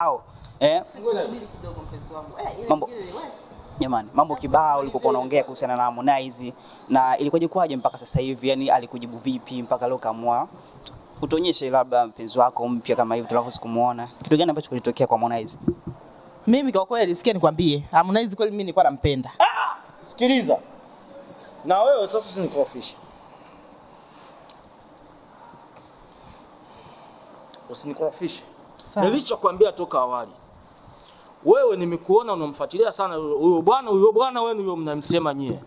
Au mambo jamani, mambo kibao ulikokuwa unaongea kuhusiana na Harmonize na ilikuwaje kwaje mpaka sasa hivi, yani alikujibu vipi mpaka leo kaamua utuonyeshe labda mpenzi wako mpya kama hivi tunavyokumuona, kitu gani ambacho kilitokea kwa Harmonize? Mimi kwa kweli sikia nikwambie, Harmonize kweli mimi nilikuwa nampenda. Sikiliza. Na wewe sasa usinikorofishe. Usinikorofishe. Nilichokuambia toka awali. Wewe nimekuona unamfuatilia sana huyo bwana wenu huyo mnamsema nyie.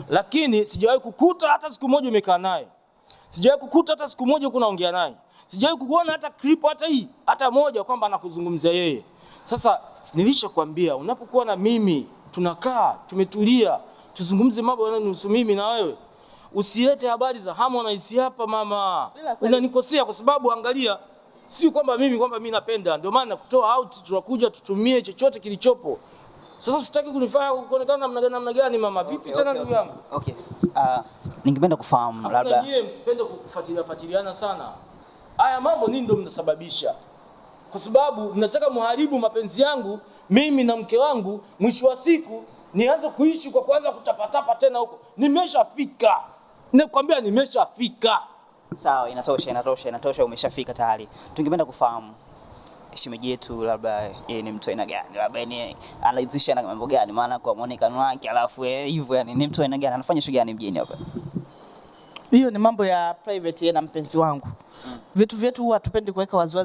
Lakini sijawahi kukuta hata siku moja umekaa naye. Sijawahi kukuta hata siku moja unaongea naye. Sijawahi kuona hata clip hata moja kwamba anakuzungumzia yeye. Sasa nilichokuambia unapokuwa na mimi tunakaa tumetulia tuzungumze mambo yanayonihusu mimi na wewe. Usilete habari za Harmonize hapa mama. Unanikosea kwa sababu angalia, si kwamba mimi napenda, ndio maana kutoa out tunakuja tutumie chochote kilichopo. Sasa usitaki kunifanya kuonekana namna gani mama? Vipi tena ndugu yangu? Okay. Ningependa kufahamu labda nyie msipende kufuatiliana sana. Haya mambo nini ndio mnasababisha? Kwa sababu mnataka muharibu mapenzi yangu mimi na mke wangu, mwisho wa siku nianze kuishi kwa kuanza kutapatapa tena huko. Nimeshafika. Nakwambia nimeshafika. Sawa, inatosha, umeshafika tayari. Tungependa kufahamu shemeji yetu labda yeye ni mtu aina gani? Labda yeye analizisha na mambo gani? Maana kwa muonekano wake alafu hivyo yani ni mtu aina gani? Anafanya shughuli gani mjini hapa? Hiyo ni mambo ya private na mpenzi wangu. Vitu vyetu huwa hatupendi kuweka waziwazi.